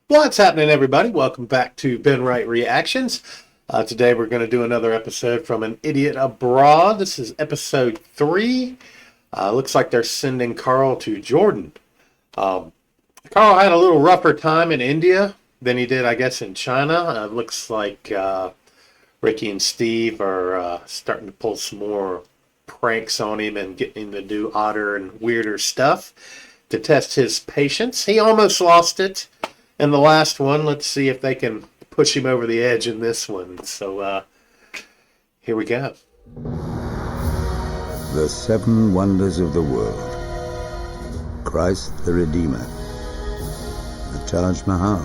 What's happening, everybody? Welcome back to Ben Wright Reactions. Today we're going to do another episode from An Idiot Abroad. This is episode 3. Looks like they're sending Karl to Jordan. Karl had a little rougher time in India than he did, I guess, in China. Looks like Ricky and Steve are starting to pull some more pranks on him and getting him to do odder and weirder stuff to test his patience. He almost lost it in the last one. Let's see if they can push him over the edge in this one. So, here we go. The Seven Wonders of the World. Christ the Redeemer. The Taj Mahal.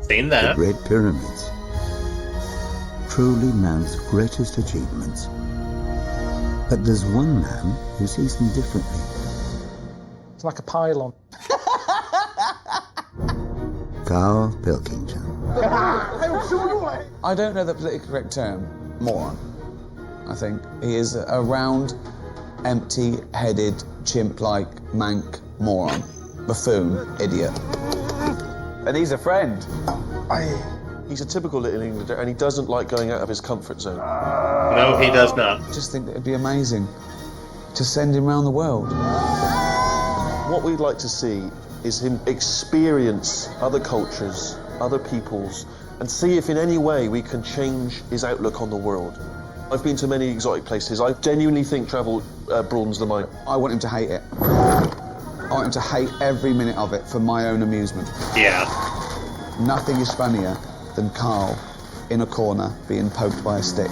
Seen that. The Great Pyramids. Truly man's greatest achievements. But there's one man who sees them differently. It's like a pylon. Karl Pilkington. I don't know the politically correct term. Moron. I think he is a round, empty-headed, chimp-like, mank moron. Buffoon. Idiot. And he's a friend. He's a typical Little Englander, and he doesn't like going out of his comfort zone. No, he does not. I just think that it'd be amazing to send him around the world. What we'd like to see is him experience other cultures, other peoples, and see if in any way we can change his outlook on the world. I've been to many exotic places. I genuinely think travel broadens the mind. I want him to hate it. I want him to hate every minute of it for my own amusement. Yeah. Nothing is funnier than Karl in a corner being poked by a stick.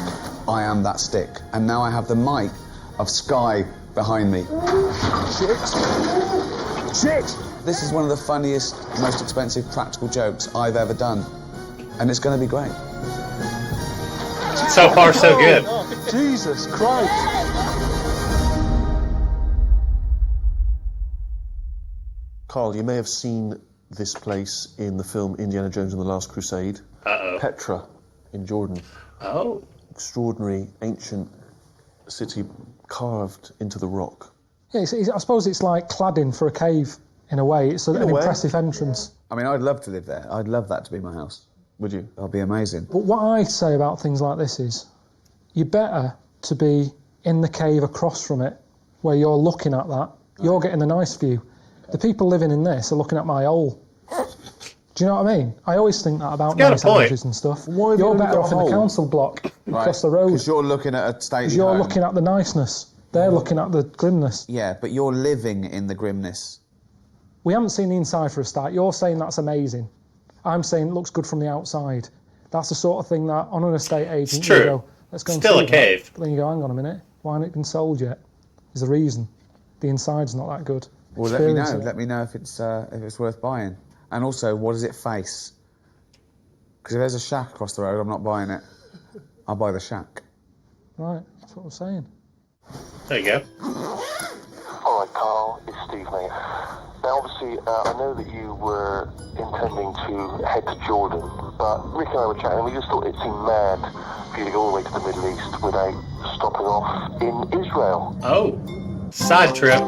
I am that stick. And now I have the might of Sky behind me. Shit! Shit! This is one of the funniest, most expensive practical jokes I've ever done. And it's going to be great. So far, so good. Jesus Christ! Karl, you may have seen this place in the film Indiana Jones and the Last Crusade. Uh-oh. Petra in Jordan. Oh. Extraordinary, ancient city carved into the rock. Yeah, I suppose it's like cladding for a cave, in a way. It's an impressive entrance. I mean, I'd love to live there. I'd love that to be my house. Would you? That'd be amazing. But what I say about things like this is, you're better to be in the cave across from it, where you're looking at that. You're getting the nice view. The people living in this are looking at my hole. Do you know what I mean? I always think that about nice houses and stuff. Why have you're you better got off a in the hole? council block across the road. Because you're looking at a stately Because you're home. looking at the niceness. They're looking at the grimness. Yeah, but you're living in the grimness. We haven't seen the inside for a start. You're saying that's amazing. I'm saying it looks good from the outside. That's the sort of thing that on an estate agent It's true. you go, let's go and Still see a cave. that. But then you go, hang on a minute, why hasn't it been sold yet? There's a reason. The inside's not that good. Well, let me know. Experience it. Let me know if it's worth buying. And also, what does it face? Because if there's a shack across the road, I'm not buying it. I'll buy the shack. Right, that's what I'm saying. There you go. All right, Karl, it's Steve, mate. Now, obviously, I know that you were intending to head to Jordan, but Rick and I were chatting, and we just thought it seemed mad for you to go all the way to the Middle East without stopping off in Israel. Oh. Side trip.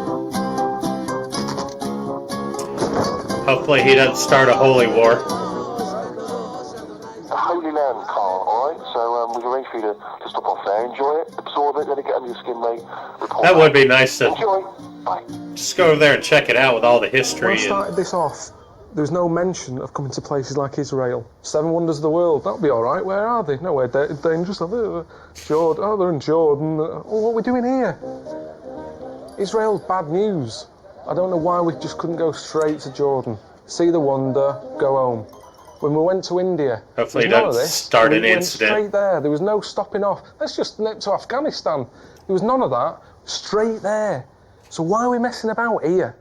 Hopefully he doesn't start a holy war. The Holy Land, Karl, all right? So we've arranged for you to stop off there, enjoy it, absorb it, let it get under your skin, mate. Report That back. would be nice to Enjoy. Bye. just go over there and check it out with all the history. When I started this off, there was no mention of coming to places like Israel. Seven Wonders of the World, that'll be all right. Where are they? Nowhere dangerous. Jordan. Oh, they're in Jordan. Oh, what are we doing here? Israel's bad news. I don't know why we just couldn't go straight to Jordan. See the wonder, go home. When we went to India, Hopefully there was it none of doesn't this. start an We went incident. straight there. There was no stopping off. Let's just nip to Afghanistan. There was none of that. Straight there. So why are we messing about here?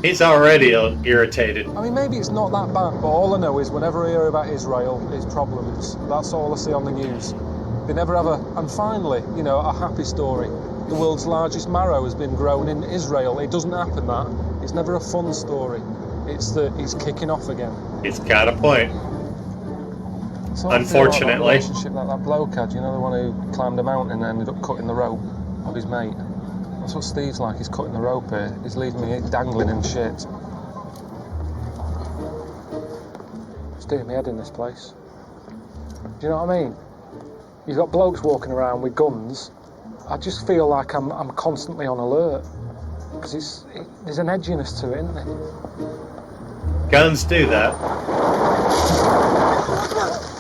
He's already irritated. I mean, maybe it's not that bad, but all I know is whenever I hear about Israel, it's problems. That's all I see on the news. They never have and finally, you know, a happy story. The world's largest marrow has been grown in Israel. It doesn't happen that. It's never a fun story. It's that he's kicking off again. He's got a point. So I feel like Unfortunately. that relationship that bloke had, you know, the one who climbed a mountain and ended up cutting the rope of his mate. That's what Steve's like. He's cutting the rope here. He's leaving me dangling in shit. It's doing me head in this place. Do you know what I mean? You've got blokes walking around with guns. I just feel like I'm constantly on alert. Because there's an edginess to it, isn't there? Guns do that.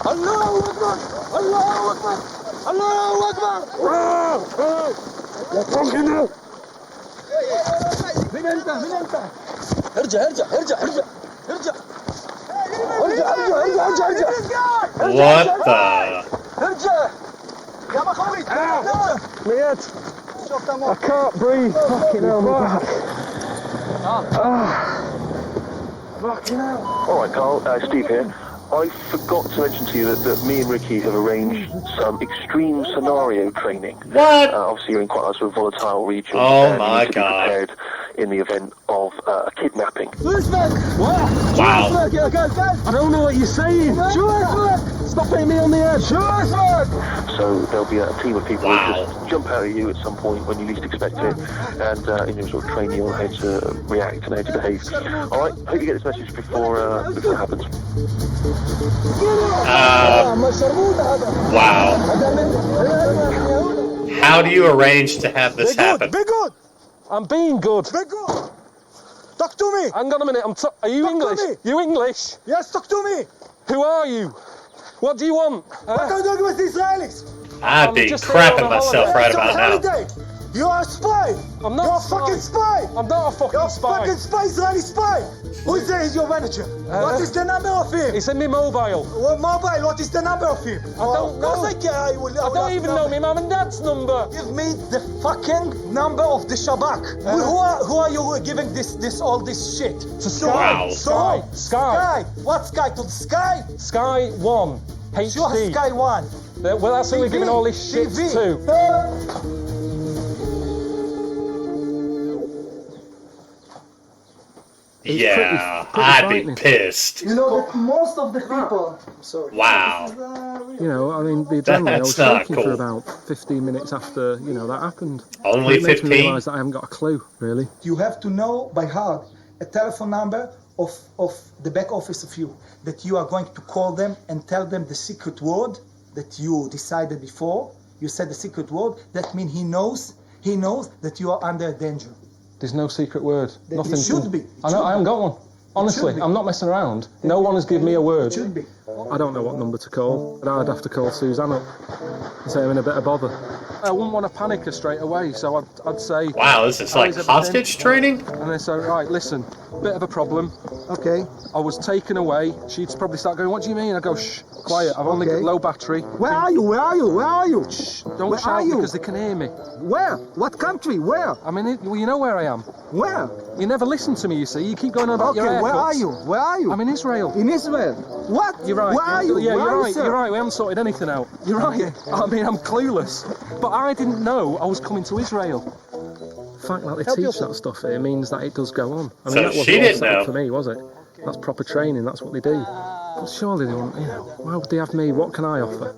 Allahu Akbar! Allahu Akbar! Allahu Akbar! من انت؟ ارجع What the? ارجع يا مخوي ميت I can't breathe. Fucking hell, my back. Fucking hell. All right, Karl, Steve here. I forgot to mention to you that me and Ricky have arranged some extreme scenario training. What? Obviously, you're in quite a sort of volatile region. Oh and my you need to be God. prepared in the event of a kidnapping. Wow. I don't know what you're saying. Stop hitting me on the head. So there'll be a team of people Wow. who just jump out at you at some point when you least expect it, and sort of train you on how to react and how to behave. All right, hope you get this message before it happens. Wow. How do you arrange to have this happen? Be good. I'm being good. Be good. Talk to me. Hang on a minute. Are you Talk to English? me. You English? Yes, talk to me. Who are you? What do you want? What are you doing with the Israelis? I'd be just crapping here on a myself holiday. right It's a about now. holiday. You are a spy. I'm not You're a a fucking spy. I'm not a fucking You're a spy. fucking spy, Israeli spy. Who is there? He's your manager. What is the number of him? It's in my mobile. What mobile? What is the number of him? I don't know. Of course I can. I don't even know my mum and dad's number. Give me the fucking number of the Shabak. Who are you giving all this shit? To Wow. Sky. Sky. What Sky? To the Sky? Sky 1. Sure, HD. Sky 1. Well, that's who we're giving all this shit TV. to. Yeah, pretty I'd frightening. be pissed. You know that most of the people. Sorry. Wow. You know, I mean, the adrenaline, I was That's not shaking for cool. about 15 minutes after, that happened. Only It makes me 15? realise that I haven't got a clue, really. You have to know by heart a telephone number of the back office of you, that you are going to call them and tell them the secret word that you decided before. You said the secret word. That means he knows that you are under danger. There's no secret word. There Nothing. should be. It I know. should I haven't be. got one. Honestly, be. I'm not messing around. No one has given me a word. It should be. I don't know what number to call, and I'd have to call Suzanne up and say I'm in a bit of bother. I wouldn't want to panic her straight away, so I'd say... Wow, this is like "How is everything?" hostage training? And then say, right, listen, bit of a problem. Okay. I was taken away. She'd probably start going, what do you mean? I go, shh, quiet, I've only got Okay. low battery. Where are you? Where are you? Where are you? Shh, don't Where are shout you? because they can hear me. Where? What country? Where? I mean, well, you know where I am. Where? You never listen to me, you see. You keep going on about Okay, your haircuts. where are you? Where are you? I'm in Israel. In Israel. What? You're right. Where are you? Yeah, Where you're are right. you, sir? You're right. We haven't sorted anything out. You're right. Okay. I mean, I'm clueless. But I didn't know I was coming to Israel. The fact that they teach that stuff here means that it does go on. I mean, So that wasn't she all didn't set up know. for me, was it? That's proper training. That's what they do. But surely they wouldn't. Why would they have me? What can I offer?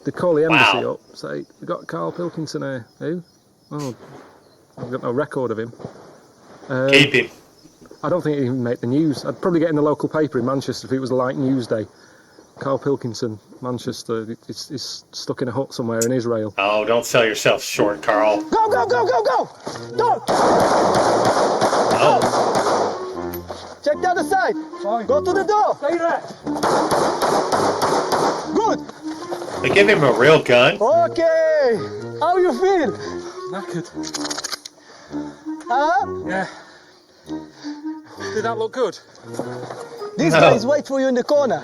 They call the embassy Wow. up. Say, we got Karl Pilkington here. Who? Oh, I've got no record of him. Keep him. I don't think it'd even make the news. I'd probably get in the local paper in Manchester if it was a light news day. Karl Pilkington, Manchester, is stuck in a hut somewhere in Israel. Oh, don't sell yourself short, Karl. Go, go, go, go, go! Go! Oh, Check the other side. Fine. Go to the door. Stay there. Good. they give him a real gun? Okay. How you feel? Knackered. Huh? Yeah. Did that look good? These No. guys wait for you in the corner.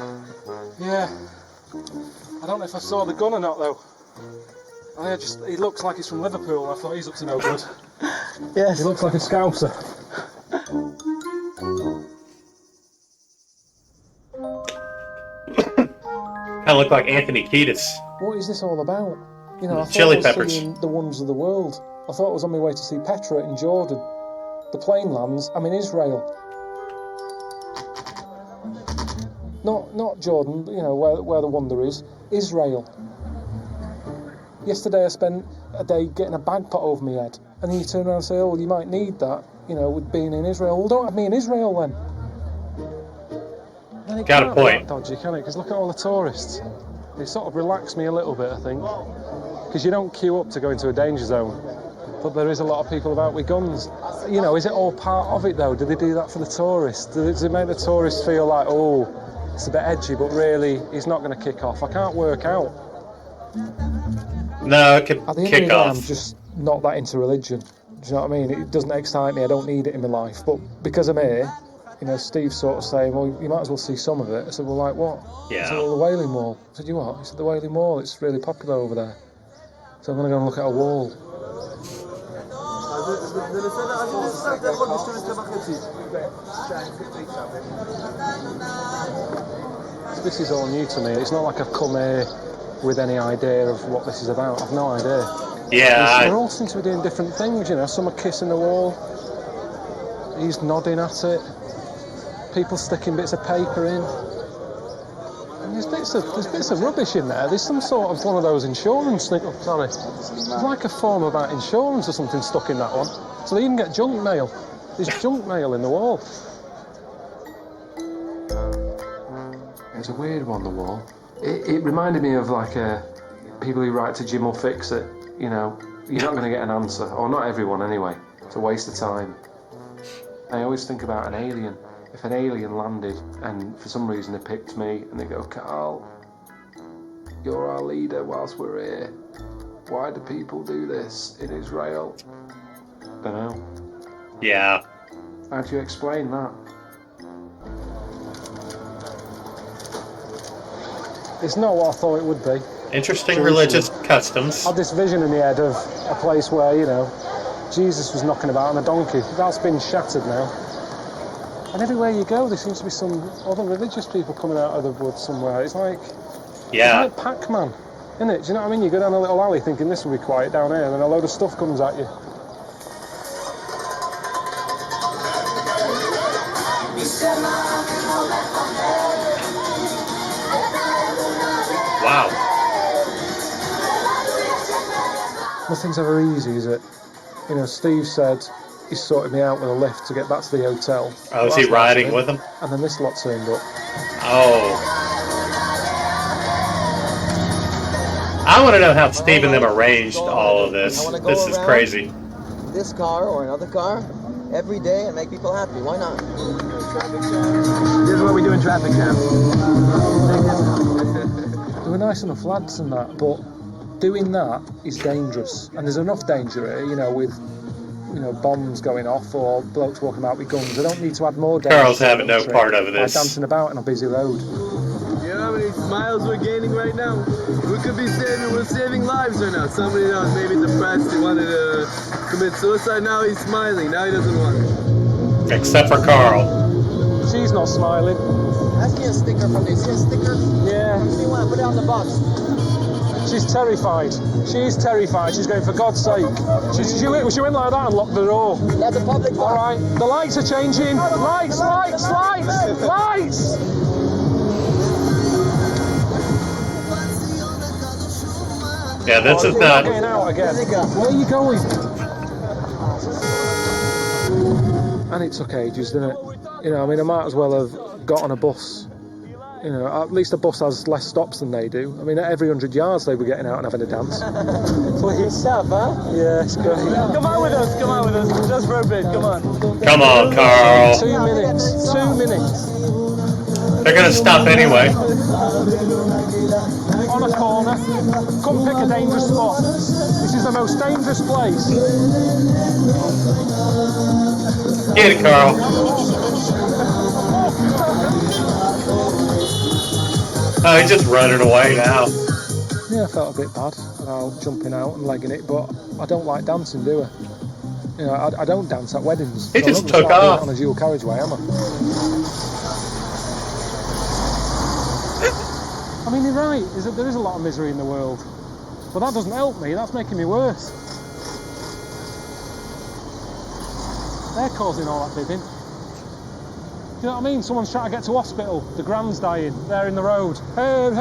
Yeah. I don't know if I saw the gun or not though. He looks like he's from Liverpool. I thought he's up to no good. Yes. He looks like a scouser. Kind of look like Anthony Kiedis. What is this all about? I thought Chili I was peppers. seeing the wonders of the world. I thought I was on my way to see Petra in Jordan. The plane lands, I'm in Israel. Not Jordan, but, where the wonder is. Israel. Yesterday I spent a day getting a bag put over my head. And then you turn around and say, oh, well, you might need that, with being in Israel. Well, don't have me in Israel then. And it Got a can't be point. that dodgy, can it? Because look at all the tourists. It sort of relaxed me a little bit, I think. Because you don't queue up to go into a danger zone. But there is a lot of people about with guns. You know, is it all part of it, though? Do they do that for the tourists? Does it make the tourists feel like, oh, it's a bit edgy, but really, he's not going to kick off? I can't work out. No, it could At the end of the kick day, off. I'm just not that into religion. Do you know what I mean? It doesn't excite me. I don't need it in my life. But because I'm here, you know, Steve's sort of saying, well, you might as well see some of it. I said, well, like what? Yeah. He said, well, the Wailing Wall. I said, you what? He said, the Wailing Wall. It's really popular over there. So I'm going to go and look at a wall. This is all new to me. It's not like I've come here with any idea of what this is about. I've no idea. Yeah. They all seem to be doing different things, you know. Some are kissing the wall. He's nodding at it. People sticking bits of paper in. And there's bits of rubbish in there. There's some sort of one of those insurance things. Oh, sorry. There's like a form about insurance or something stuck in that one. So they even get junk mail. There's junk mail in the wall. It's a weird one, the wall. It reminded me of like people who write to Jim will fix it. You know, you're not going to get an answer, or not everyone anyway. It's a waste of time. I always think about an alien. If an alien landed and for some reason they picked me and they go, Karl, you're our leader whilst we're here. Why do people do this in Israel? Don't know. Yeah. How do you explain that? It's not what I thought it would be. Interesting religious customs. I had this vision in the head of a place where, you know, Jesus was knocking about on a donkey. That's been shattered now. And everywhere you go, there seems to be some other religious people coming out of the woods somewhere. It's like, Yeah. it's like Pac-Man, isn't it? Do you know what I mean? You go down a little alley thinking this will be quiet down here, and then a load of stuff comes at you. Wow. Nothing's ever easy, is it? You know, Steve said he sorted me out with a lift to get back to the hotel. Oh, is he That's riding nice of with him. him? And then this lot turned up. Oh. I want to know how Steve and them arranged all of this. This is crazy. This car or another car every day and make people happy. Why not? This is what we do in traffic jam. They were nice enough lads and that, but doing that is dangerous. And there's enough danger here, you know, with, you know, bombs going off or blokes walking about with guns. I don't need to add more danger. Karl's having no part of by this. dancing about on a busy road. You know how many smiles we're gaining right now? We could be we're saving lives right now. Somebody that was maybe depressed, he wanted to commit suicide, now he's smiling, now he doesn't want it. Except for Karl. She's not smiling. Ask me a sticker from this. See a sticker? Yeah. What do you want? Put it on the box. She's terrified. She's terrified. She's going, for God's sake. She went like that and locked the door. That's a public box. All right. The lights are changing. Lights, lights, lights, lights. Yeah, this is You're not. getting out again. Where are you going? And it took ages, didn't it? You know, I mean, I might as well have got on a bus. You know, at least a bus has less stops than they do. I mean, at every 100 yards they were getting out and having a dance. Good stuff, huh? Yeah, it's great. Come on with us, just for a bit, come on. Come on, Karl. 2 minutes. 2 minutes. They're going to stop anyway. On a corner. Come pick a dangerous spot. This is the most dangerous place. Get it, Karl. Oh, he's just running away now. Yeah, I felt a bit bad about jumping out and legging it, but I don't like dancing, do I? You know, I don't dance at weddings. He So just I'm not gonna took start doing off. it on a dual carriageway, am I? I mean, you're right. There is a lot of misery in the world, but that doesn't help me. That's making me worse. They're causing all that bidding. Do you know what I mean? Someone's trying to get to hospital. The grand's dying. They're in the road. Get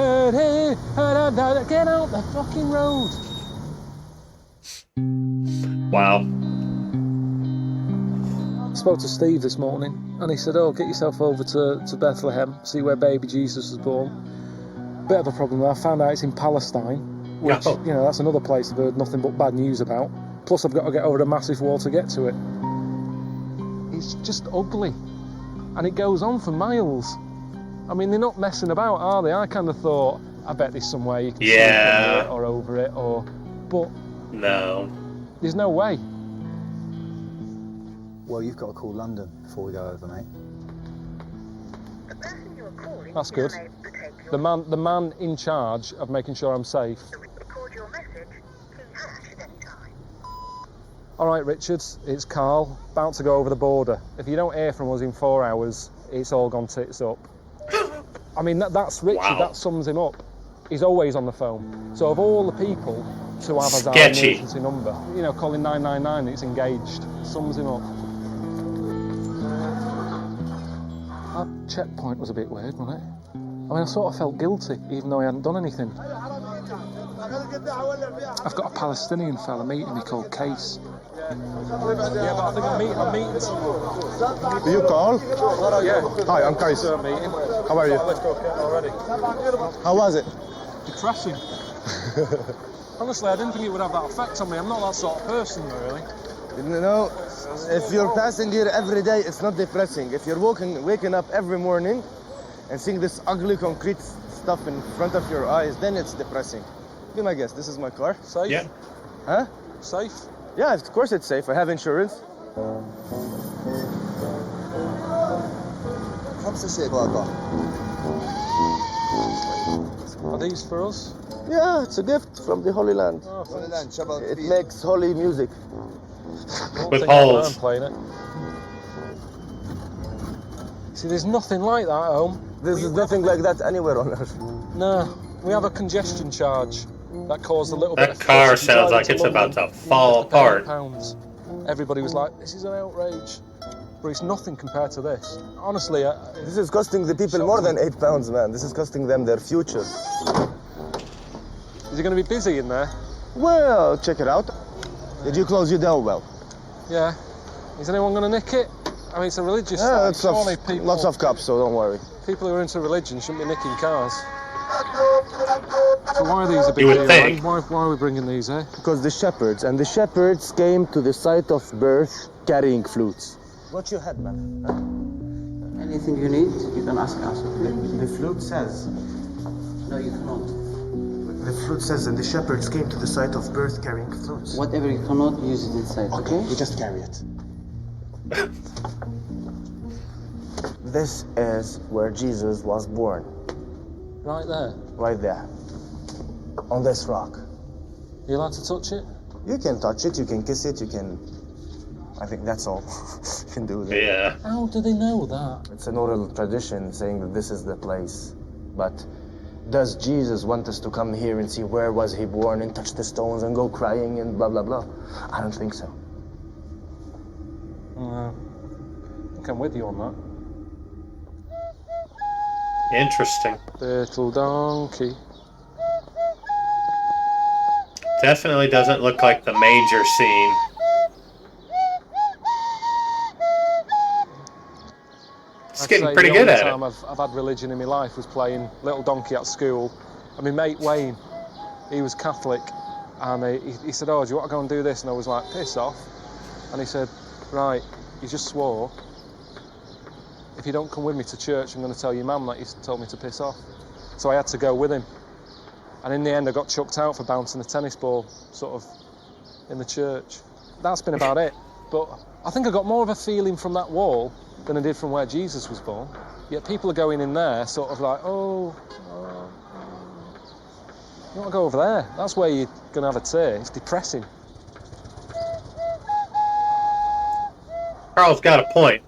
out the fucking road. Wow. I spoke to Steve this morning, and he said, oh, get yourself over to Bethlehem, see where baby Jesus was born. Bit of a problem though, I found out it's in Palestine, which, you know, that's another place I've heard nothing but bad news about. Plus I've got to get over a massive wall to get to it. It's just ugly, and it goes on for miles. I mean, they're not messing about, are they? I kind of thought, I bet there's some way you can sleep under it or over it, but no, there's no way. Well, you've got to call London before we go over, mate. That's good. The man in charge of making sure I'm safe. All right, Richards, it's Karl, about to go over the border. If you don't hear from us in 4 hours, it's all gone tits up. I mean, that's Richard, that sums him up. He's always on the phone. So of all the people to have as our emergency number, you know, calling 999, it's engaged, sums him up. That checkpoint was a bit weird, wasn't it? I mean, I sort of felt guilty, even though I hadn't done anything. I've got a Palestinian fella meeting me called Case. Yeah, but I think I'm meeting someone. Do you call? Yeah. Hi, I'm Kais. How are you? Let's go already. How was it? Depressing. Honestly, I didn't think it would have that effect on me. I'm not that sort of person, really. You know, if you're passing here every day, it's not depressing. If you're waking up every morning and seeing this ugly concrete stuff in front of your eyes, then it's depressing. Be my guest, this is my car. Safe? Yeah. Huh? Safe? Yeah, of course it's safe. I have insurance. Are these for us? Yeah, it's a gift from the Holy Land. Oh, it makes holy music. With holes. I'm playing it. See, there's nothing like that at home. There's nothing like that anywhere on earth. No, we have a congestion charge that caused a little bit of... That car sounds like it's about to fall apart. Pounds. Everybody was like, this is an outrage. But it's nothing compared to this. Honestly, this is costing the people more than £8, man. This is costing them their future. Is it going to be busy in there? Well, check it out. Did you close your door well? Yeah. Is anyone going to nick it? I mean, it's a religious site. Surely Lots of cops, so don't worry. People who are into religion shouldn't be nicking cars. So why are these a big deal? Why are we bringing these here? Because the shepherds came to the site of birth carrying flutes. What's your head, man? Huh? Anything you need, you can ask us. The flute says. No, you cannot. The flute says, and the shepherds came to the site of birth carrying flutes. Whatever you cannot, use it inside, okay? You just carry it. This is where Jesus was born. Right there? Right there. On this rock. Are you allowed to touch it? You can touch it, you can kiss it, you can... I think that's all you can do there. Yeah. How do they know that? It's an oral tradition saying that this is the place. But does Jesus want us to come here and see where was he born and touch the stones and go crying and blah, blah, blah? I don't think so. I think I'm with you on that. Interesting. Little donkey. Definitely doesn't look like the manger scene. It's getting pretty good at it. The only time I've had religion in my life was playing Little Donkey at school. And my mate Wayne, he was Catholic, and he said, oh, do you want to go and do this? And I was like, piss off. And he said, right, you just swore. If you don't come with me to church, I'm going to tell your mum that you told me to piss off. So I had to go with him. And in the end, I got chucked out for bouncing a tennis ball, sort of, in the church. That's been about it. But I think I got more of a feeling from that wall than I did from where Jesus was born. Yet people are going in there sort of like, you want to go over there? That's where you're going to have a tear. It's depressing. Karl's got a point.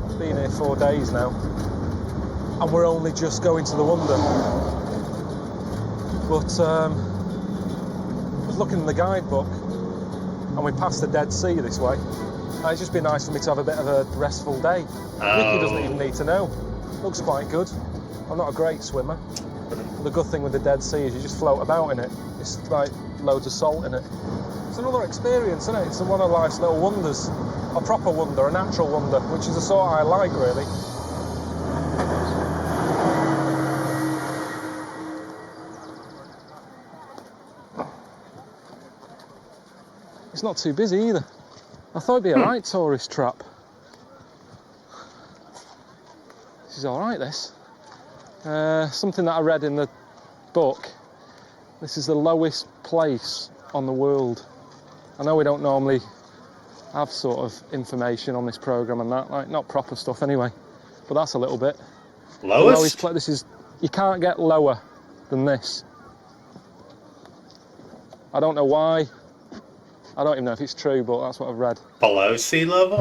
I've been here 4 days now, and we're only just going to the wonder. But I was looking in the guidebook, and we passed the Dead Sea this way. It's just been nice for me to have a bit of a restful day. Ricky doesn't even need to know. Looks quite good. I'm not a great swimmer. The good thing with the Dead Sea is you just float about in it. It's like loads of salt in it. It's another experience, isn't it? It's one of life's little wonders. A proper wonder, a natural wonder, which is the sort I like, really. It's not too busy either. I thought it'd be a right tourist trap. This is all right, this. Something that I read in the book. This is the lowest place on the world. I know we don't normally have sort of information on this programme and that, like not proper stuff anyway, but that's a little bit. Lowest? This is, you can't get lower than this. I don't know why. I don't even know if it's true, but that's what I've read. Below sea level?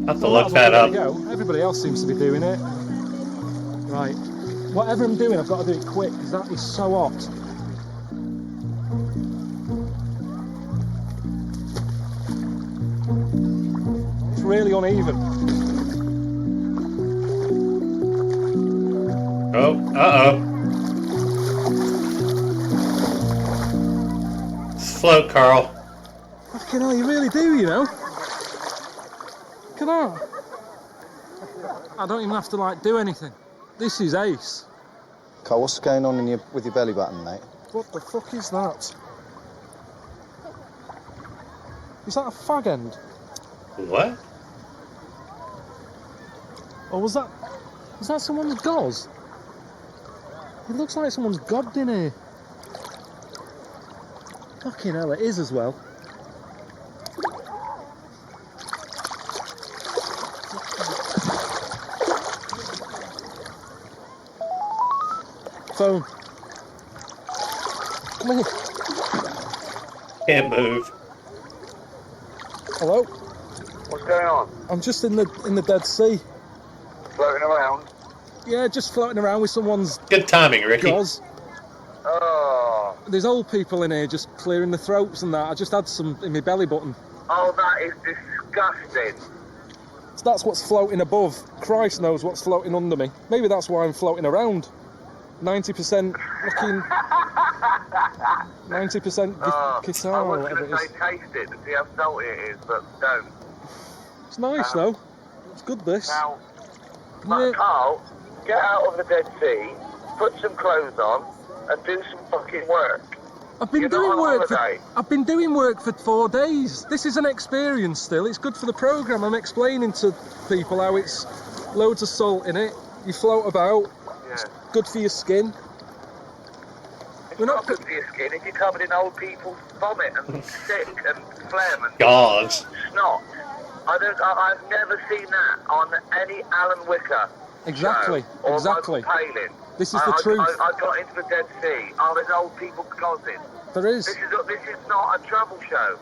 I have to Well, look that up. Go. Everybody else seems to be doing it. Right. Whatever I'm doing, I've got to do it quick, because that is so hot. It's really uneven. Oh, uh-oh. Float, Karl. Fucking hell, you really do, you know? Look at that. I don't even have to, like, do anything. This is ace. Karl, what's going on with your belly button, mate? What the fuck is that? Is that a fag end? What? Or was that someone's gauze? It looks like someone's gobbed in here. Fucking hell, it is as well. Phone. Come here. Can't move. Hello? What's going on? I'm just in the Dead Sea. Floating around? Yeah, just floating around with someone's Good timing, Ricky. gauze. Oh. There's old people in here just clearing the throats and that. I just had some in my belly button. Oh, that is disgusting. So that's what's floating above. Christ knows what's floating under me. Maybe that's why I'm floating around. 90% looking... 90% guitar I or was whatever going it to is. say taste it to see how salty it is, but don't. It's nice though. It's good, this. Now, Yeah. Karl, get out of the Dead Sea, put some clothes on, and do some fucking work. I've been You're doing not on work holiday. I've been doing work for 4 days. This is an experience still. It's good for the programme. I'm explaining to people how it's loads of salt in it. You float about. Yeah. Good for your skin. It's not good for your skin if you're covered in old people's vomit and sick and phlegm and Gauze. snot. I've never seen that on any Alan Wicker Exactly. show or Exactly. Michael Palin. This is the truth. I got into the Dead Sea. Oh, there's old people gozzing. There is. This is not a travel show.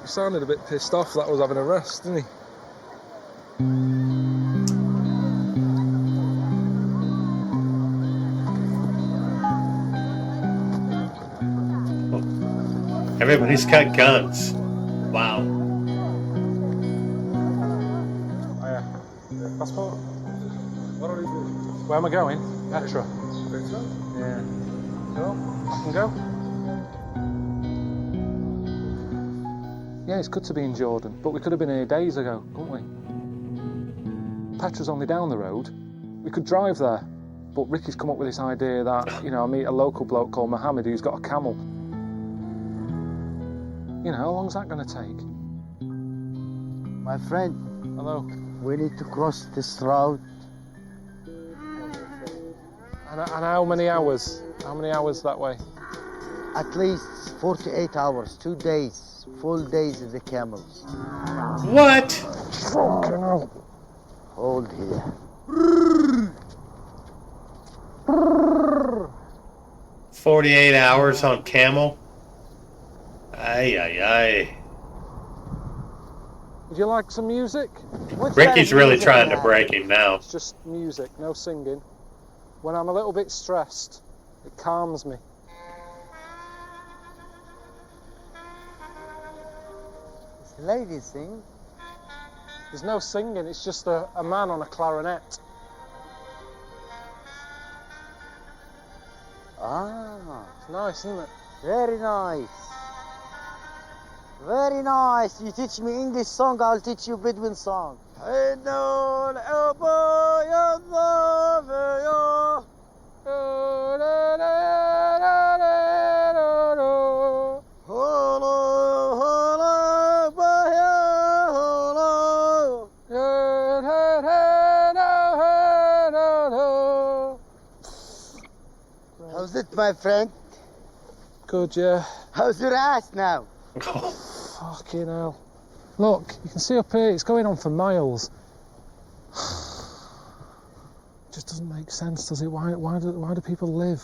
He sounded a bit pissed off that I was having a rest, didn't he? Everybody's got guns. Wow. Oh, yeah. Passport? Where am I going? Petra. Petra? Yeah. Go? I can go? Yeah, it's good to be in Jordan, but we could have been here days ago, couldn't we? Petra's only down the road. We could drive there, but Ricky's come up with this idea that, I meet a local bloke called Mohammed who's got a camel. How long's that going to take? My friend. Hello. We need to cross this route. And how many hours? How many hours that way? At least 48 hours, 2 days, full days of the camels. What? Fucking hell. Hold here. 48 hours on camel? Ay, ay, ay. Would you like some music? Ricky's really trying to break him now. It's just music, no singing. When I'm a little bit stressed, it calms me. Does the lady sing? There's no singing, it's just a man on a clarinet. Ah, It's nice, isn't it? very nice. Very nice. You teach me English song, I'll teach you Bedouin song. How's it, my friend? Good, yeah. How's your ass now? Fucking hell. Look, you can see up here, it's going on for miles. Just doesn't make sense, does it? Why do people live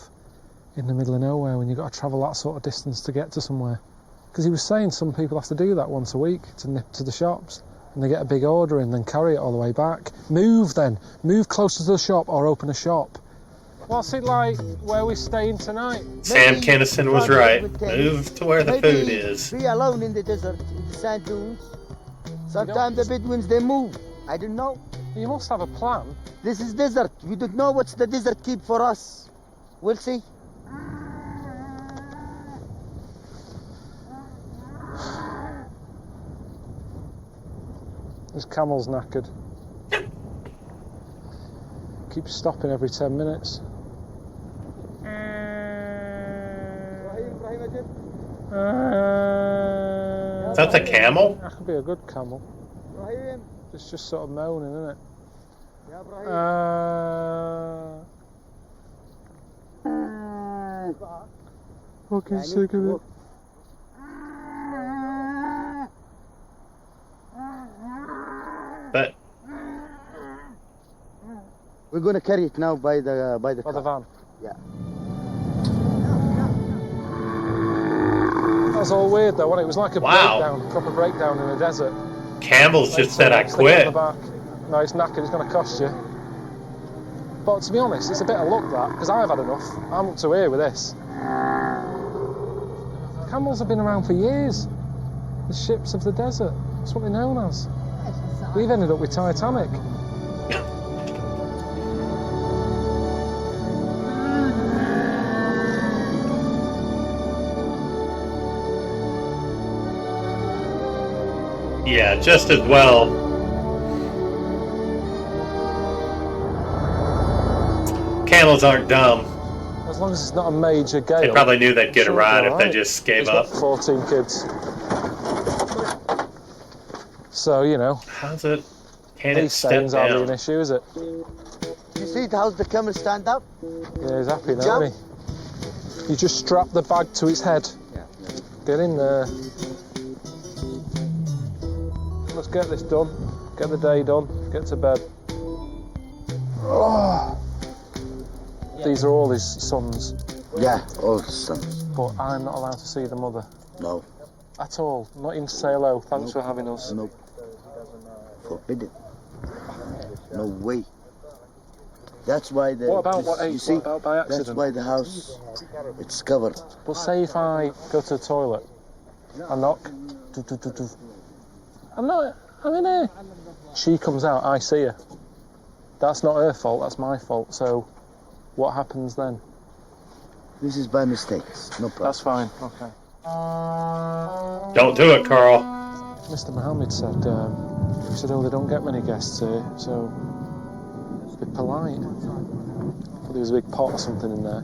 in the middle of nowhere when you've got to travel that sort of distance to get to somewhere? Because he was saying some people have to do that once a week to nip to the shops, and they get a big order and then carry it all the way back. Move then. Move closer to the shop or open a shop. What's it like where we're staying tonight? Sam Kinison was right. Move to where the food is. Be alone in the desert, in the sand dunes. Sometimes the Bedouins, they move. I don't know. You must have a plan. This is desert. We don't know what's the desert keep for us. We'll see. This camel's knackered. Keeps stopping every 10 minutes. Is that the camel? That could be a good camel. It's just sort of moaning, isn't it? Fucking sick of it. But We're going to carry it now by the van. Yeah. That was all weird though, wasn't it? It was like a Wow. breakdown, proper breakdown in the desert. Campbell's just said I Next thing at the quit. back. No, it's knackered, it's going to cost you. But to be honest, it's a bit of luck that, because I've had enough. I'm up to here with this. Camels have been around for years. The ships of the desert. That's what they're known as. We've ended up with Titanic. Yeah, just as well. Camels aren't dumb. As long as it's not a major gale. They probably knew they'd get a Sure, ride if they alright. just gave He's up. got 14 kids. So, you know. How's it? Can it These step stains aren't down? an issue, is it? You see how's the camel stand up? Yeah, he's happy now, isn't he? You just strap the bag to its head. Get in there. Let's get this done. Get the day done. Get to bed. Oh. These are all his sons. Yeah, all the sons. But I'm not allowed to see the mother. No. At all. Not even to say hello. Thanks for having us. No. Forbidden. No way. That's why the. What about you see, what about by accident? that's why the house, it's covered. But say if I go to the toilet, I knock, I'm in here. She comes out, I see her. That's not her fault, that's my fault. So, what happens then? This is by mistakes, no problem. That's fine, okay. Don't do it, Karl. Mr. Mohammed said, they don't get many guests here, so be polite. But there was a big pot or something in there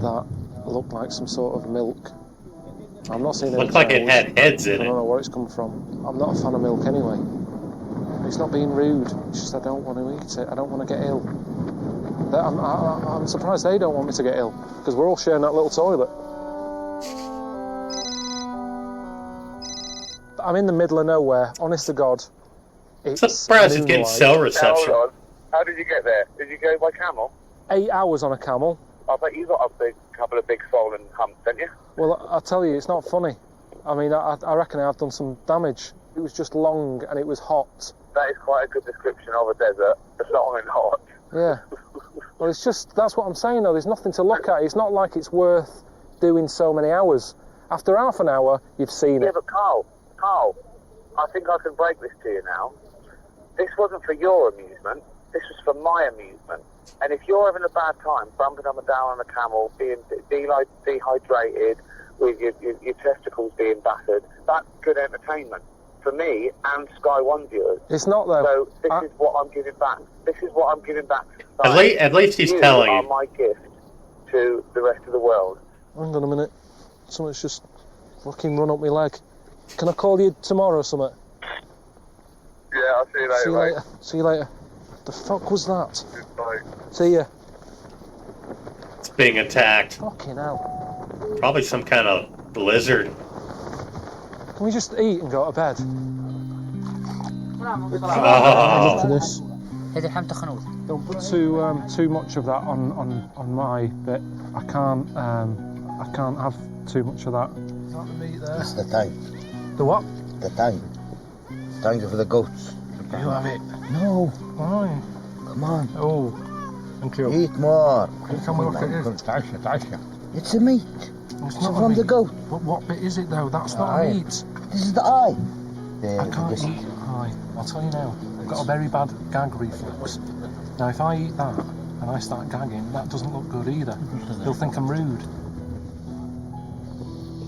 that looked like some sort of milk. I'm not seeing any Looked like it cows. had heads in I don't it. know where it's come from. I'm not a fan of milk anyway. It's not being rude. It's just I don't want to eat it. I don't want to get ill. I'm surprised they don't want me to get ill because we're all sharing that little toilet. I'm in the middle of nowhere. Honest to God, it's Surprised it's getting moonlight. cell reception. Hold on. How did you get there? Did you go by camel? 8 hours on a camel. I bet you got a couple of big swollen humps, didn't you? Well, I tell you, it's not funny. I mean, I reckon I've done some damage. It was just long and it was hot. That is quite a good description of a desert. It's long and hot. Yeah. Well, it's just, that's what I'm saying though. There's nothing to look at. It's not like it's worth doing so many hours. After half an hour, you've seen Yeah, it. but Karl, I think I can break this to you now. This wasn't for your amusement. This was for my amusement. And if you're having a bad time, bumping up and down on a camel, being dehydrated, with your testicles being battered, that's good entertainment for me and Sky One viewers. It's not though. So this is what I'm giving back. This is what I'm giving back to society. At least he's you telling are you. my gift to the rest of the world. Hang on a minute. Something's just fucking run up my leg. Can I call you tomorrow or something? Yeah, I'll see you later. See you mate. later. See you later. The fuck was that? Bye. See ya. It's being attacked. Fucking hell. Probably some kind of lizard. Can we just eat and go to bed? Oh. Look at this. Don't put too much of that on my bit. I can't have too much of that. Is that the meat there? That's the tank. The what? The tank. Tank for the goats. You have it. No. Fine. Come on. Oh, thank you. Eat more. Tell me what it is. It's a meat. It's not from the goat. But what bit is it though? That's not Eye. meat. This is the eye. I can't eat eye. I'll tell you now. I've got a very bad gag reflex. Now if I eat that and I start gagging, that doesn't look good either. He'll think I'm rude.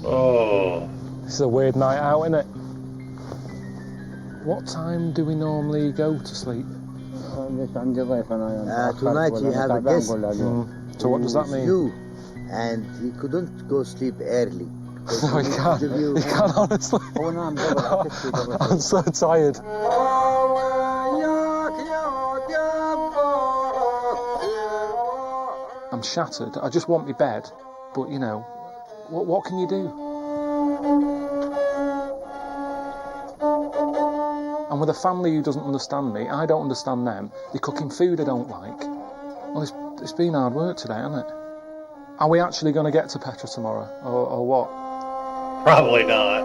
Oh. This is a weird night out, isn't it? What time do we normally go to sleep? Tonight you have a guest. So what does that mean? You. And you couldn't go sleep early. No, he can't. He can't, honestly. I'm so tired. I'm shattered. I just want my bed. But, you know, what can you do? And with a family who doesn't understand me, I don't understand them. They're cooking food I don't like. Well, it's been hard work today, hasn't it? Are we actually going to get to Petra tomorrow, or what? Probably not.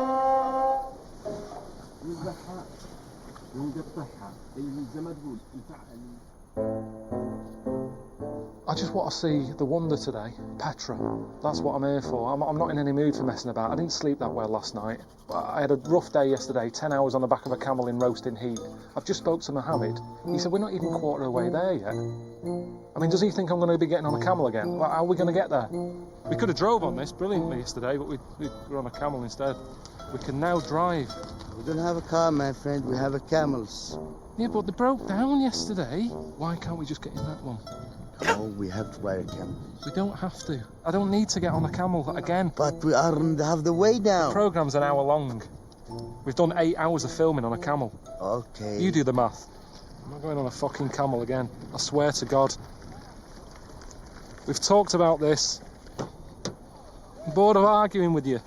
I just want to see the wonder today, Petra. That's what I'm here for. I'm not in any mood for messing about. I didn't sleep that well last night. I had a rough day yesterday, 10 hours on the back of a camel in roasting heat. I've just spoke to Mohammed. He said we're not even quarter of the way there yet. I mean, does he think I'm going to be getting on a camel again? How are we going to get there? We could have drove on this brilliantly yesterday, but we were on a camel instead. We can now drive. We don't have a car, my friend. We have a camels. Yeah, but they broke down yesterday. Why can't we just get in that one? Oh, we have to buy a camel. We don't have to. I don't need to get on a camel again. But we are on half the way now. The programme's an hour long. We've done 8 hours of filming on a camel. Okay. You do the math. I'm not going on a fucking camel again. I swear to God. We've talked about this. I'm bored of arguing with you.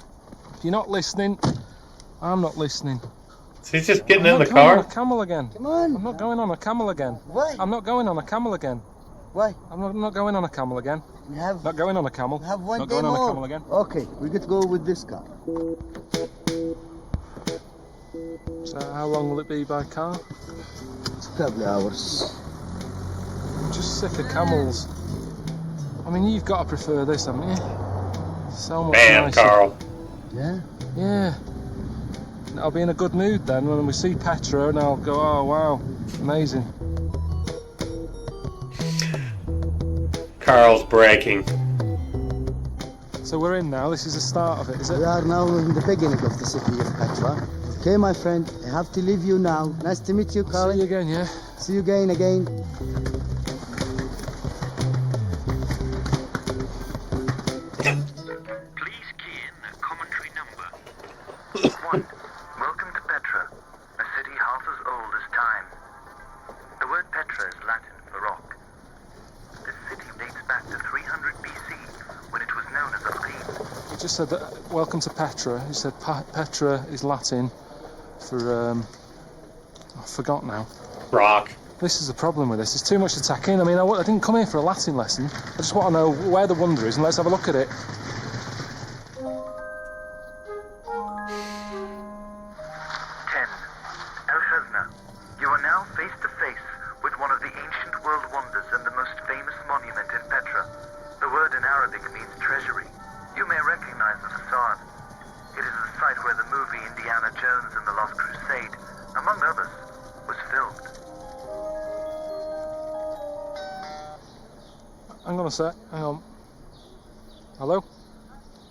If you're not listening, I'm not listening. So he's just getting in the I'm not going car? on a camel again. Come on. I'm not going on a camel again. Why? I'm not going on a camel again. Why? I'm not going on a camel again. We have. Not going on a camel. We have one Not day going on more. a camel again. Okay, we get to go with this car. So how long will it be by car? It's a couple of hours. I'm just sick of camels. I mean, you've got to prefer this, haven't you? So much Damn, nicer. Karl. Yeah? Yeah. I'll be in a good mood then when we see Petra and I'll go, oh wow, amazing. Karl's breaking. So we're in now, this is the start of it, is it? We are now in the beginning of the city of Petra. Okay, my friend, I have to leave you now. Nice to meet you, Karl. See you again, yeah? See you again. Please key in the commentary number. 1. Welcome to Petra, a city half as old as time. The word Petra is Latin for rock. This city dates back to 300 BC, when it was known as a plain. You just said that, welcome to Petra. You said Petra is Latin for, I forgot now. Rock. This is the problem with this. There's too much to tack in. I mean, I didn't come here for a Latin lesson. I just want to know where the wonder is, and let's have a look at it. 10. El-Shazna, you are now face to face with one of the ancient world wonders and the most famous monument in Petra. The word in Arabic means treasury. You may recognize the facade. It is the site where the movie Indiana Jones and the Lost Crusade, among others, was filmed. hang on a sec. Hang on. Hello?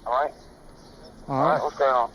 Alright? Alright. What's going on?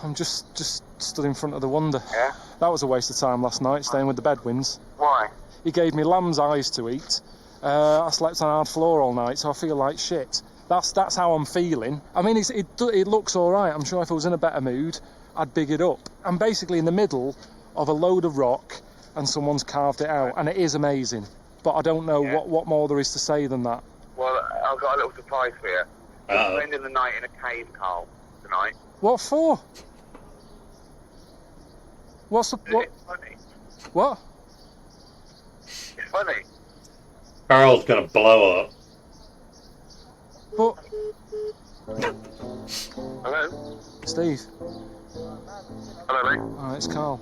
I'm just stood in front of the Wonder. Yeah? That was a waste of time last night, staying with the Bedouins. Why? He gave me lamb's eyes to eat. I slept on a hard floor all night, so I feel like shit. That's how I'm feeling. I mean, it looks all right. I'm sure if I was in a better mood, I'd big it up. I'm basically in the middle of a load of rock, and someone's carved it out, and it is amazing. But I don't know what more there is to say than that. Well, I've got a little surprise for you. Uh-oh. We're spending the night in a cave, Karl, tonight. What for? What's the... What? It's funny. What? It's funny. Karl's gonna blow up. But... Hello? Steve. Hello, mate. Alright, it's Karl.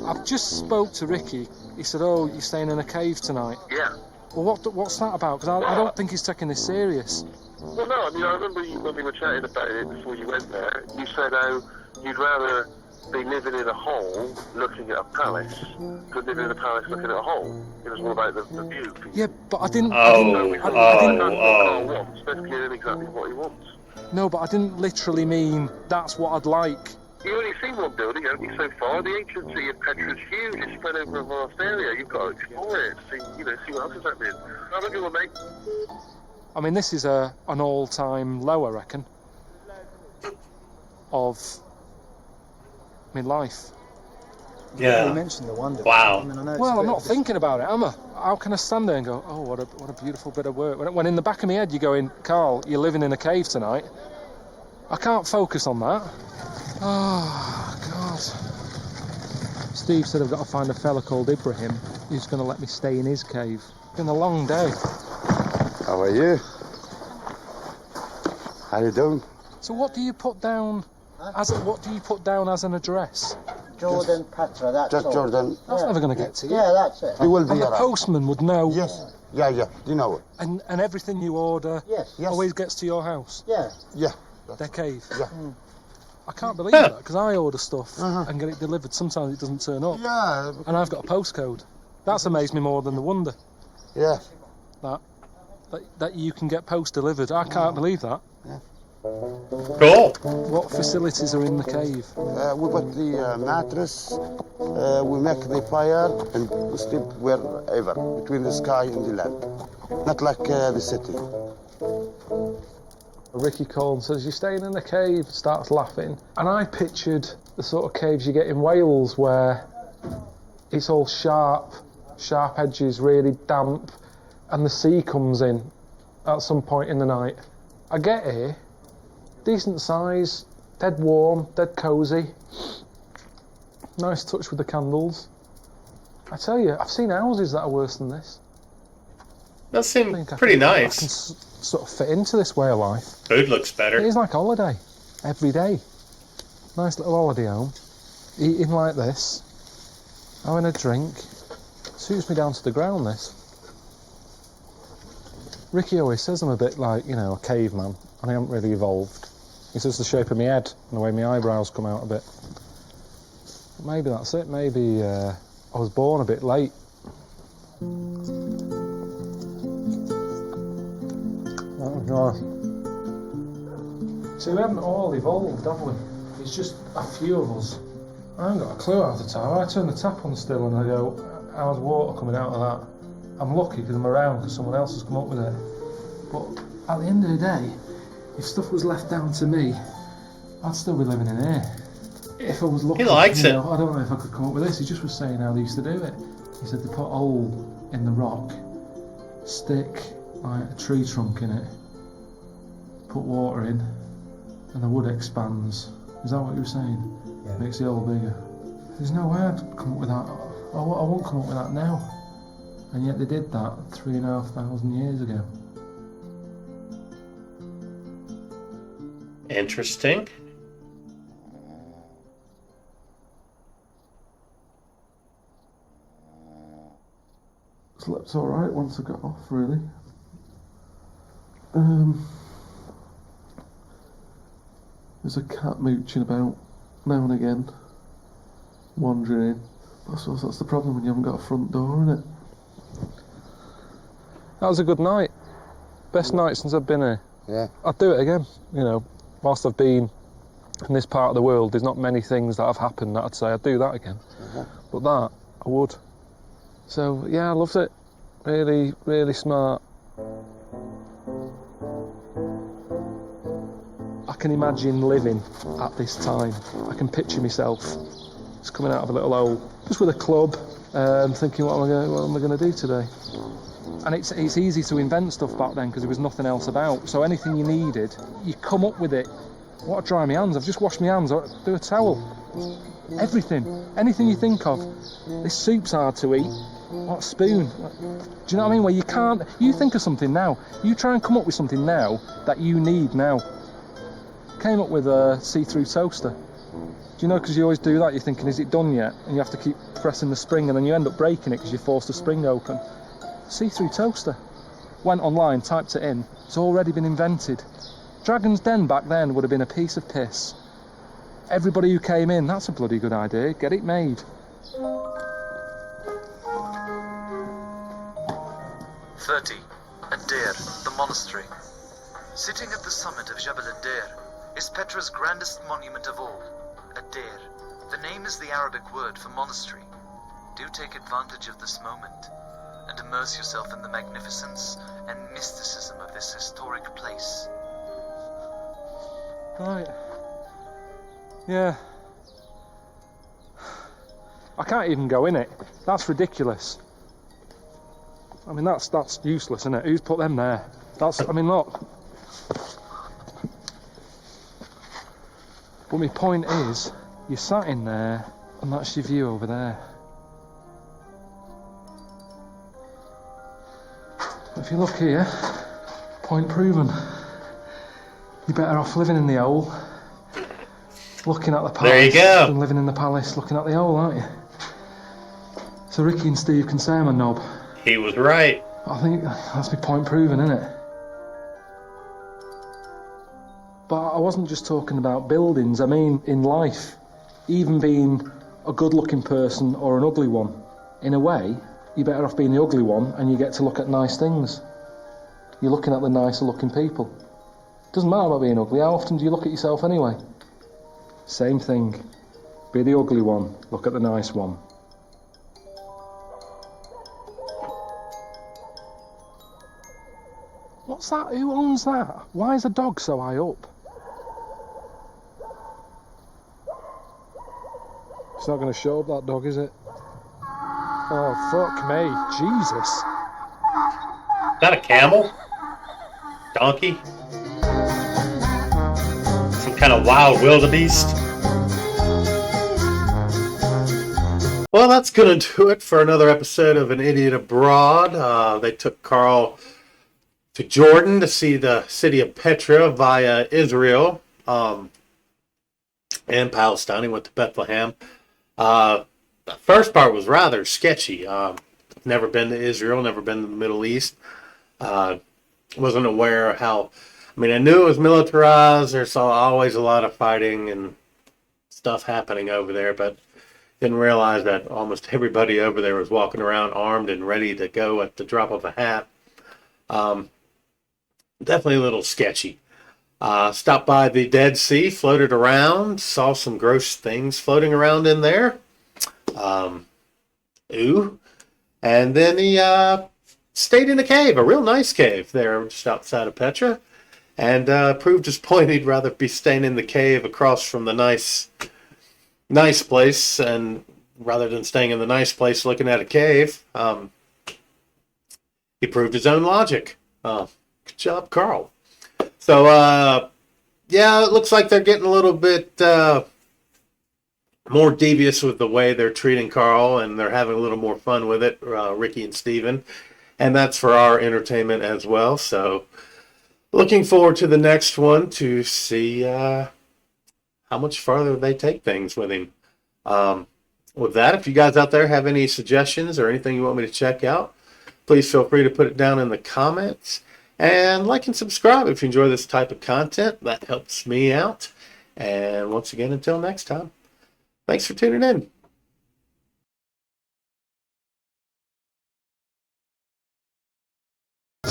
I've just spoke to Ricky. He said, oh, you're staying in a cave tonight. Yeah. Well, what's that about? Because I don't think he's taking this serious. Well, no, I mean, I remember when we were chatting about it before you went there, you said how you'd rather be living in a hole looking at a palace than living in a palace looking at a hole. It was all about the view. Yeah, but I didn't... That's what Karl wants. Let's give him exactly what he wants. No, but I didn't literally mean that's what I'd like. You've only seen one building, haven't you, so far? The ancient city of Petra is huge. It's spread over a vast area. You've got to explore it, see what else is happening. Have a good one, mate. I mean, this is an all-time low, I reckon, of my life. Yeah. You mentioned the Wonder. Wow. I mean, I know Well, I'm not thinking about it, am I? How can I stand there and go, oh, what a beautiful bit of work? When in the back of my head you're going, Karl, you're living in a cave tonight. I can't focus on that. Oh, God. Steve said I've got to find a fella called Ibrahim who's going to let me stay in his cave. It's been a long day. How are you? How you doing? So what do you put down as an address? Jordan, Petra, that's Just all. Jordan. That's never going to get to you. Yeah, that's it. You will be And the around. postman would know. Yes. Yeah. You know it. And everything you order Yes. always gets to your house. Yeah. Yeah. Their cave. Yeah. I can't believe that, because I order stuff and get it delivered. Sometimes it doesn't turn up. Yeah. And I've got a postcode. That's amazed me more than the Wonder. Yeah. That you can get post delivered. I can't believe that. Yeah. Cool. What facilities are in the cave? We put the mattress, we make the fire, and we sleep wherever, between the sky and the land. Not like the city. Ricky called and says, you're staying in a cave, starts laughing. And I pictured the sort of caves you get in Wales where it's all sharp edges, really damp, and the sea comes in at some point in the night. I get here, decent size, dead warm, dead cosy, nice touch with the candles. I tell you, I've seen houses that are worse than this. That seems pretty nice. I can sort of fit into this way of life. Food looks better. It is like a holiday, every day. Nice little holiday home, eating like this, having a drink. Suits me down to the ground, this. Ricky always says I'm a bit like, a caveman, and I haven't really evolved. He says the shape of my head and the way my eyebrows come out a bit. Maybe that's it. Maybe I was born a bit late. So we haven't all evolved, have we? It's just a few of us. I haven't got a clue half the time. I turn the tap on still and I go, how's water coming out of that? I'm lucky because I'm around because someone else has come up with it. But at the end of the day, if stuff was left down to me, I'd still be living in here. If I was lucky, He likes it. I don't know if I could come up with this. He just was saying how they used to do it. He said they put a hole in the rock, stick like a tree trunk in it, put water in, and the wood expands. Is that what you were saying? Yeah. Makes the hole bigger. There's no way I'd come up with that. I won't come up with that now. And yet they did that 3,500 years ago. Interesting. Slept alright once I got off, really. There's a cat mooching about now and again, wandering in. I suppose that's the problem when you haven't got a front door, innit? That was a good night. Best night since I've been here. Yeah. I'd do it again. You know, whilst I've been in this part of the world, there's not many things that have happened that I'd say I'd do that again. But that, I would. So, yeah, I loved it. Really, really smart. I can imagine living at this time. I can picture myself just coming out of a little hole, just with a club, thinking, what am I going to do today? And it's easy to invent stuff back then because there was nothing else about. So anything you needed, you come up with it. What to dry my hands? I've just washed my hands. Do a towel. Everything. Anything you think of. This soup's hard to eat. What a spoon. Do you know what I mean? Where you can't... You think of something now. You try and come up with something now that you need now. Came up with a see-through toaster. Do you know, because you always do that, you're thinking, is it done yet? And you have to keep pressing the spring and then you end up breaking it because you forced the spring open. See-through toaster. Went online, typed it in. It's already been invented. Dragon's Den back then would have been a piece of piss. Everybody who came in, that's a bloody good idea. Get it made. 30. Ad-Deir, the monastery. Sitting at the summit of Jabal ad-Deir is Petra's grandest monument of all, Ad-Deir. The name is the Arabic word for monastery. Do take advantage of this moment and immerse yourself in the magnificence and mysticism of this historic place. Right. Yeah. I can't even go in it. That's ridiculous. I mean, that's useless, isn't it? Who's put them there? I mean, look. But my point is, you're sat in there, and that's your view over there. If you look here, point proven. You're better off living in the hole, looking at the palace, there you go, than living in the palace, looking at the hole, aren't you? So Ricky and Steve can say I'm a knob. He was right. I think that's my point proven, isn't it? But I wasn't just talking about buildings, I mean in life. Even being a good-looking person or an ugly one. In a way, you're better off being the ugly one and you get to look at nice things. You're looking at the nicer-looking people. Doesn't matter about being ugly, how often do you look at yourself anyway? Same thing. Be the ugly one, look at the nice one. What's that? Who owns that? Why is the dog so high up? It's not going to show up, that dog, is it? Oh, fuck me. Jesus. Is that a camel? Donkey? Some kind of wild wildebeest? Well, that's going to do it for another episode of An Idiot Abroad. They took Karl to Jordan to see the city of Petra via Israel and Palestine. He went to Bethlehem. The first part was rather sketchy. Never been to Israel, never been to the Middle East. Wasn't aware of how... I mean, I knew it was militarized. There's always a lot of fighting and stuff happening over there, but didn't realize that almost everybody over there was walking around armed and ready to go at the drop of a hat. Definitely a little sketchy. Stopped by the Dead Sea, floated around, saw some gross things floating around in there. And then he stayed in a cave, a real nice cave there just outside of Petra, and proved his point. He'd rather be staying in the cave across from the nice place, and rather than staying in the nice place looking at a cave. He proved his own logic. Good job, Karl. So, yeah, it looks like they're getting a little bit more devious with the way they're treating Karl, and they're having a little more fun with it, Ricky and Steven. And that's for our entertainment as well. So, looking forward to the next one to see how much farther they take things with him. With that, if you guys out there have any suggestions or anything you want me to check out, please feel free to put it down in the comments. And like and subscribe if you enjoy this type of content. That helps me out. And once again, until next time, thanks for tuning in.